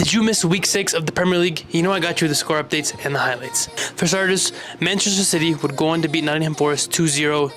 Did you miss week 6 of the Premier League? You know I got you the score updates and the highlights. For starters, Manchester City would go on to beat Nottingham Forest 2-0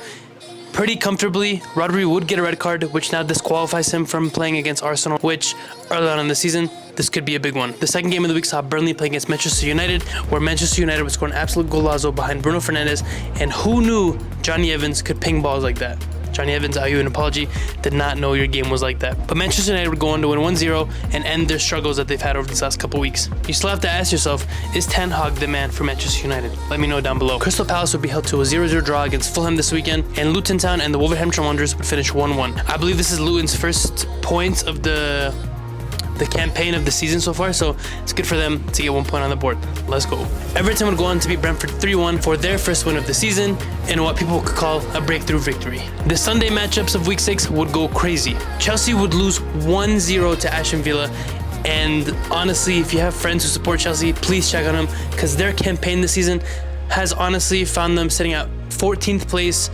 pretty comfortably. Rodri would get a red card, which now disqualifies him from playing against Arsenal, which early on in the season, this could be a big one. The second game of the week saw Burnley play against Manchester United, where Manchester United would score an absolute golazo behind Bruno Fernandes, and who knew Johnny Evans could ping balls like that? Johnny Evans, I owe you an apology, did not know your game was like that. But Manchester United would go on to win 1-0 and end their struggles that they've had over these last couple weeks. You still have to ask yourself, is Ten Hag the man for Manchester United? Let me know down below. Crystal Palace would be held to a 0-0 draw against Fulham this weekend, and Luton Town and the Wolverhampton Wanderers would finish 1-1. I believe this is Luton's first points of the campaign of the season so far, so it's good for them to get 1 point on the board. Let's go. Everton would go on to beat Brentford 3-1 for their first win of the season in what people could call a breakthrough victory. The Sunday matchups of week 6 would go crazy. Chelsea would lose 1-0 to Aston Villa, and honestly, if you have friends who support Chelsea, please check on them, because their campaign this season has honestly found them sitting at 14th place,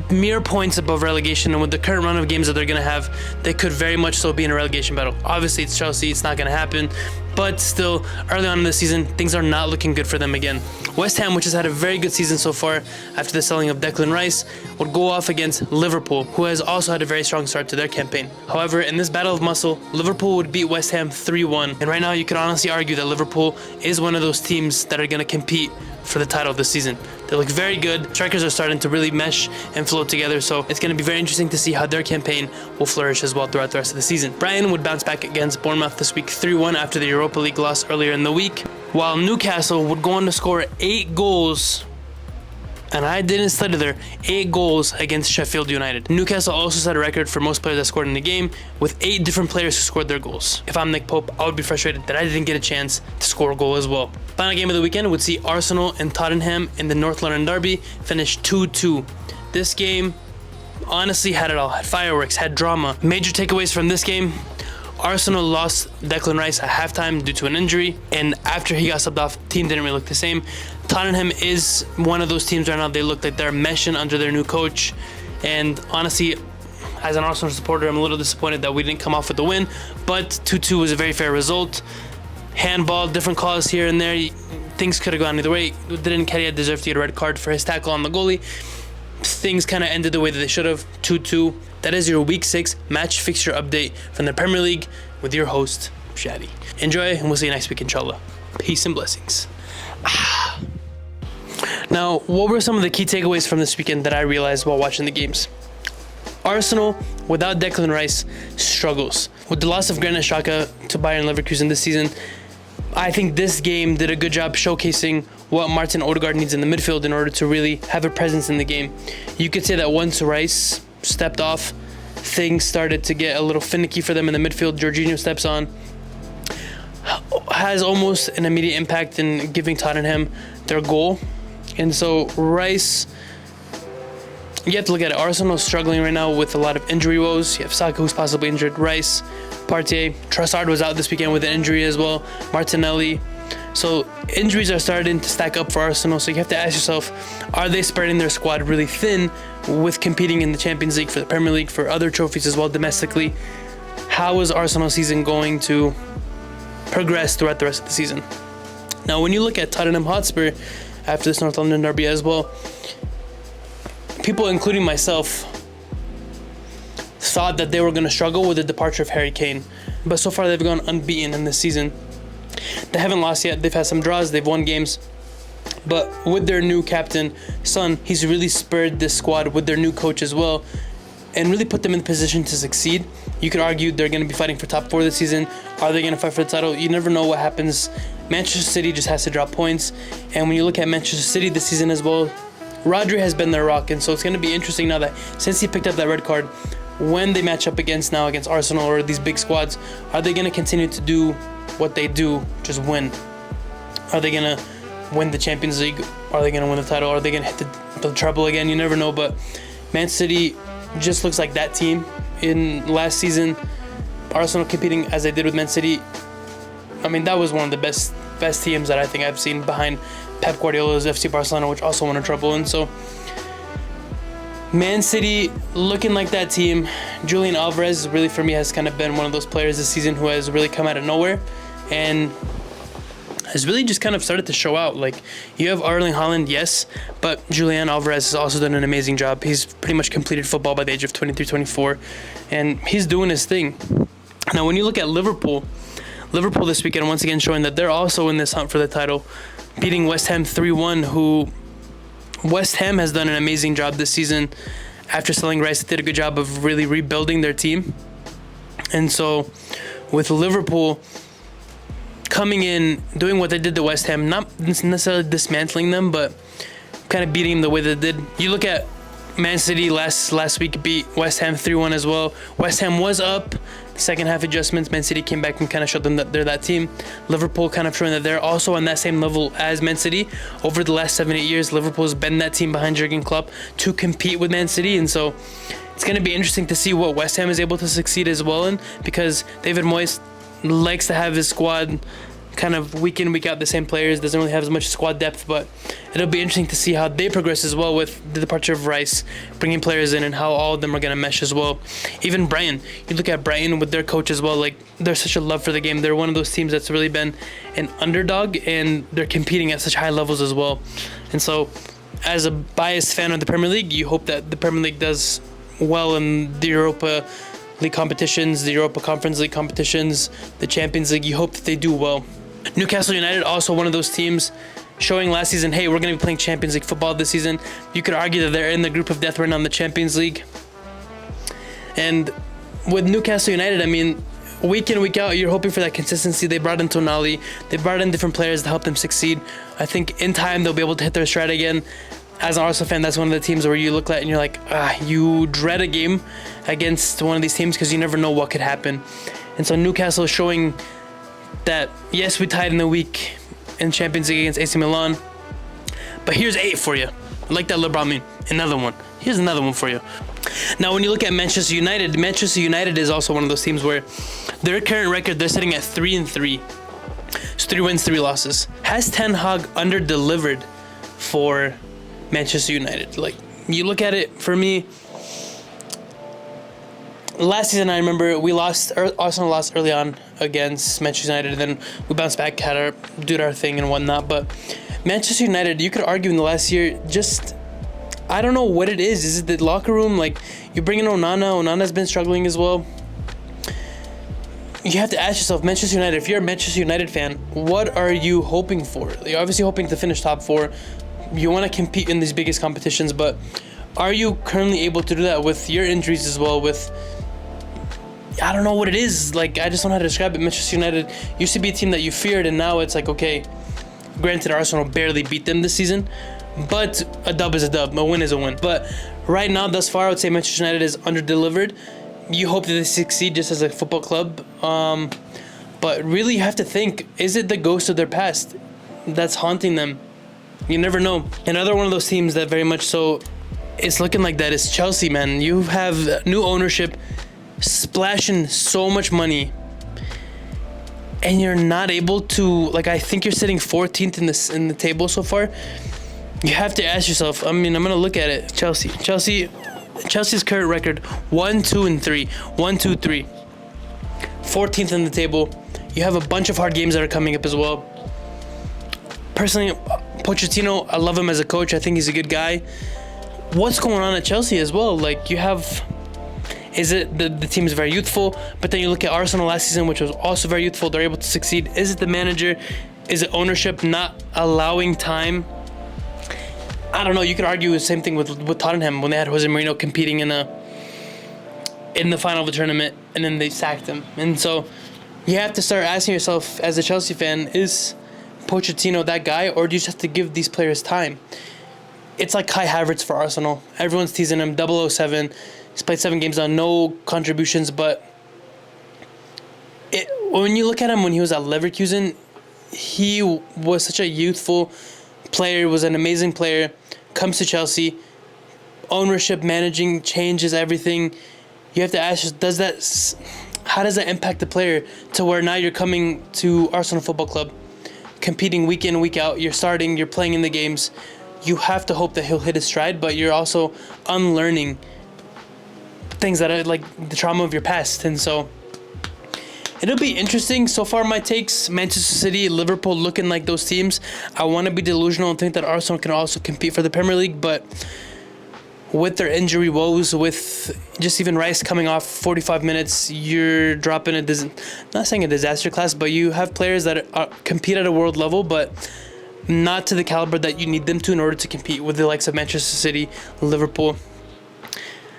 mere points above relegation, and with the current run of games that they're going to have, they could very much so be in a relegation battle. Obviously, it's Chelsea, it's not going to happen, but still, early on in the season, things are not looking good for them again. West Ham, which has had a very good season so far after the selling of Declan Rice, would go off against Liverpool, who has also had a very strong start to their campaign. However, in this battle of muscle, Liverpool would beat West Ham 3-1, and right now you could honestly argue that Liverpool is one of those teams that are going to compete for the title this season. They look very good. Strikers are starting to really mesh and flow together, so it's going to be very interesting to see how their campaign will flourish as well throughout the rest of the season. Brighton would bounce back against Bournemouth this week 3-1 after the Europa League loss earlier in the week, while Newcastle would go on to score 8 goals, and I didn't study there, 8 goals against Sheffield United. Newcastle also set a record for most players that scored in the game, with 8 different players who scored their goals. If I'm Nick Pope, I would be frustrated that I didn't get a chance to score a goal as well. Final game of the weekend would see Arsenal and Tottenham in the North London derby finish 2-2. This game honestly had it all, had fireworks, had drama. Major takeaways from this game: Arsenal lost Declan Rice at halftime due to an injury, and after he got subbed off, the team didn't really look the same. Tottenham is one of those teams right now, they look like they're meshing under their new coach, and honestly, as an Arsenal supporter, I'm a little disappointed that we didn't come off with the win, but 2-2 was a very fair result. Handball, different calls here and there, things could have gone either way. Didn't Nketiah deserve to get a red card for his tackle on the goalie? Things kind of ended the way that they should have, 2-2. That is your Week 6 match fixture update from the Premier League with your host, Shadi. Enjoy, and we'll see you next week, inshallah. Peace and blessings. Now, what were some of the key takeaways from this weekend that I realized while watching the games? Arsenal, without Declan Rice, struggles. With the loss of Granit Xhaka to Bayern Leverkusen this season, I think this game did a good job showcasing what Martin Odegaard needs in the midfield in order to really have a presence in the game. You could say that once Rice stepped off, things started to get a little finicky for them in the midfield. Jorginho steps on, has almost an immediate impact in giving Tottenham their goal. And so Rice, you have to look at it. Arsenal is struggling right now with a lot of injury woes. You have Saka, who's possibly injured, Rice, Partey, Trossard was out this weekend with an injury as well, Martinelli. So injuries are starting to stack up for Arsenal, so you have to ask yourself, are they spreading their squad really thin with competing in the Champions League, for the Premier League, for other trophies as well domestically? How is Arsenal's season going to progress throughout the rest of the season? Now, when you look at Tottenham Hotspur after this North London derby as well, people, including myself, thought that they were going to struggle with the departure of Harry Kane, but so far they've gone unbeaten in this season. They haven't lost yet. They've had some draws, they've won games, but with their new captain, Son, he's really spurred this squad with their new coach as well, and really put them in position to succeed. You could argue they're going to be fighting for top 4 this season. Are they going to fight for the title? You never know what happens. Manchester City just has to drop points, and when you look at Manchester City this season as well, Rodri has been their rock, and so it's going to be interesting now that since he picked up that red card, when they match up against Arsenal or these big squads, are they going to continue to do what they do, just win? Are they going to win the Champions League? Are they going to win the title? Are they going to hit the treble again? You never know, but Man City just looks like that team. In last season, Arsenal competing as they did with Man City, I mean, that was one of the best teams that I think I've seen behind Pep Guardiola's FC Barcelona, which also won a treble. And so Man City looking like that team. Julian Alvarez really, for me, has kind of been one of those players this season who has really come out of nowhere and has really just kind of started to show out. Like, you have Erling Haaland, yes, but Julian Alvarez has also done an amazing job. He's pretty much completed football by the age of 23, 24, and he's doing his thing. Now, when you look at Liverpool this weekend, once again showing that they're also in this hunt for the title, beating West Ham 3-1, who West Ham has done an amazing job this season. After selling Rice, they did a good job of really rebuilding their team. And so with Liverpool coming in, doing what they did to West Ham, not necessarily dismantling them, but kind of beating them the way they did. You look at Man City last week beat West Ham 3-1 as well. West Ham was up. Second half adjustments, Man City came back and kind of showed them that they're that team. Liverpool kind of showing that they're also on that same level as Man City. Over the last 7-8 years, Liverpool's been that team behind Jurgen Klopp to compete with Man City. And so it's going to be interesting to see what West Ham is able to succeed as well in, because David Moyes likes to have his squad kind of week in, week out the same players, doesn't really have as much squad depth, but it'll be interesting to see how they progress as well with the departure of Rice, bringing players in, and how all of them are going to mesh as well. Even Brighton, you look at Brighton with their coach as well, like, they're such a love for the game. They're one of those teams that's really been an underdog, and they're competing at such high levels as well. And so as a biased fan of the Premier League, you hope that the Premier League does well in the Europa League competitions, the Europa Conference League competitions, the Champions League. You hope that they do well. Newcastle United, also one of those teams showing last season, hey, we're going to be playing Champions League football this season. You could argue that they're in the group of death right now in the Champions League. And with Newcastle United, I mean, week in, week out, you're hoping for that consistency. They brought in Tonali. They brought in different players to help them succeed. I think in time they'll be able to hit their stride again. As an Arsenal fan, that's one of the teams where you look at and you're like, you dread a game against one of these teams because you never know what could happen. And so Newcastle is showing that, yes, we tied in the week in Champions League against AC Milan, but here's 8 for you. I like that LeBron meme. Another one. Here's another one for you. Now, when you look at Manchester United is also one of those teams where their current record, they're sitting at 3-3. So 3 wins, 3 losses. Has Ten Hag under-delivered for Manchester United? Like, you look at it, for me, last season, I remember Arsenal lost early on against Manchester United, and then we bounced back, did our thing and whatnot. But Manchester United, you could argue in the last year, just, I don't know what it is. Is it the locker room? Like, you bring in Onana. Onana's been struggling as well. You have to ask yourself, Manchester United, if you're a Manchester United fan, what are you hoping for? You're obviously hoping to finish top 4. You want to compete in these biggest competitions, but are you currently able to do that with your injuries as well? With, I don't know what it is. Like, I just don't know how to describe it. Manchester United used to be a team that you feared, and now it's like, okay, granted, Arsenal barely beat them this season, but a dub is a dub. A win is a win. But right now, thus far, I would say Manchester United is under-delivered. You hope that they succeed just as a football club. But really, you have to think, is it the ghost of their past that's haunting them? You never know. Another one of those teams that very much so is looking like that is Chelsea, man. You have new ownership splashing so much money, and you're not able to, like, I think you're sitting 14th in the table so far. You have to ask yourself, I mean, I'm gonna look at it. Chelsea's current record, 1-2-3. 1-2-3. 14th in the table. You have a bunch of hard games that are coming up as well. Personally, Pochettino, I love him as a coach. I think he's a good guy. What's going on at Chelsea as well? Like, you have, is it the team is very youthful, but then you look at Arsenal last season, which was also very youthful. They're able to succeed. Is it the manager? Is it ownership not allowing time? I don't know. You could argue the same thing with Tottenham when they had Jose Mourinho competing in the final of the tournament, and then they sacked him. And so you have to start asking yourself, as a Chelsea fan, is Pochettino that guy, or do you just have to give these players time? It's like Kai Havertz for Arsenal. Everyone's teasing him. 007. He's played 7 games on no contributions, but when you look at him when he was at Leverkusen, he was such a youthful player, was an amazing player. Comes to Chelsea, ownership, managing changes everything. You have to ask, how does that impact the player to where now you're coming to Arsenal Football Club, competing week in, week out, you're starting, you're playing in the games. You have to hope that he'll hit his stride, but you're also unlearning things that are like the trauma of your past. And so It'll be interesting. So far, my takes: Manchester City, Liverpool, looking like those teams. I want to be delusional and think that Arsenal can also compete for the Premier League, but with their injury woes, with just even Rice coming off 45 minutes, you're dropping not saying a disaster class, but you have players that compete at a world level, but not to the caliber that you need them to in order to compete with the likes of Manchester City, Liverpool.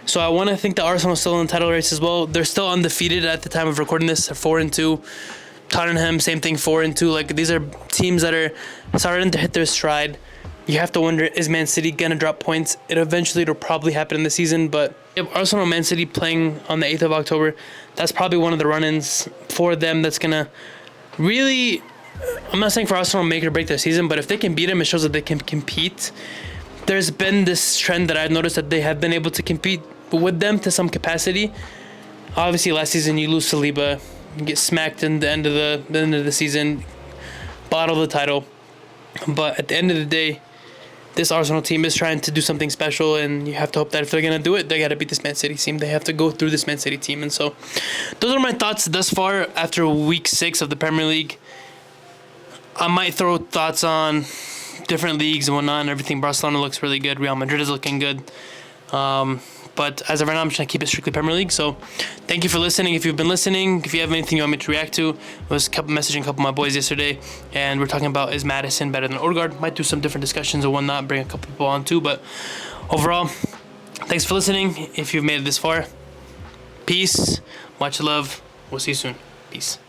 So I want to think that Arsenal is still in the title race as well. They're still undefeated at the time of recording this. They're 4-2. Tottenham, same thing, 4-2. Like, these are teams that are starting to hit their stride. You have to wonder, is Man City gonna drop points? It'll probably happen in the season, but if Arsenal and Man City playing on the 8th of October, that's probably one of the run-ins for them that's gonna really, I'm not saying for Arsenal to make or break their season, but if they can beat them, it shows that they can compete. There's been this trend that I've noticed that they have been able to compete with them to some capacity. Obviously, last season you lose Saliba, you get smacked in the end of the season, bottle the title. But at the end of the day, this Arsenal team is trying to do something special, and you have to hope that if they're going to do it, they got to beat this Man City team. They have to go through this Man City team. And so those are my thoughts thus far after week 6 of the Premier League. I might throw thoughts on different leagues and whatnot and everything. Barcelona looks really good. Real Madrid is looking good. But as of right now, I'm just going to keep it strictly Premier League. So thank you for listening. If you've been listening, if you have anything you want me to react to, I was messaging a couple of my boys yesterday, and we're talking about, is Madison better than Odegaard? Might do some different discussions and whatnot, bring a couple people on too. But overall, thanks for listening. If you've made it this far, peace, much love. We'll see you soon. Peace.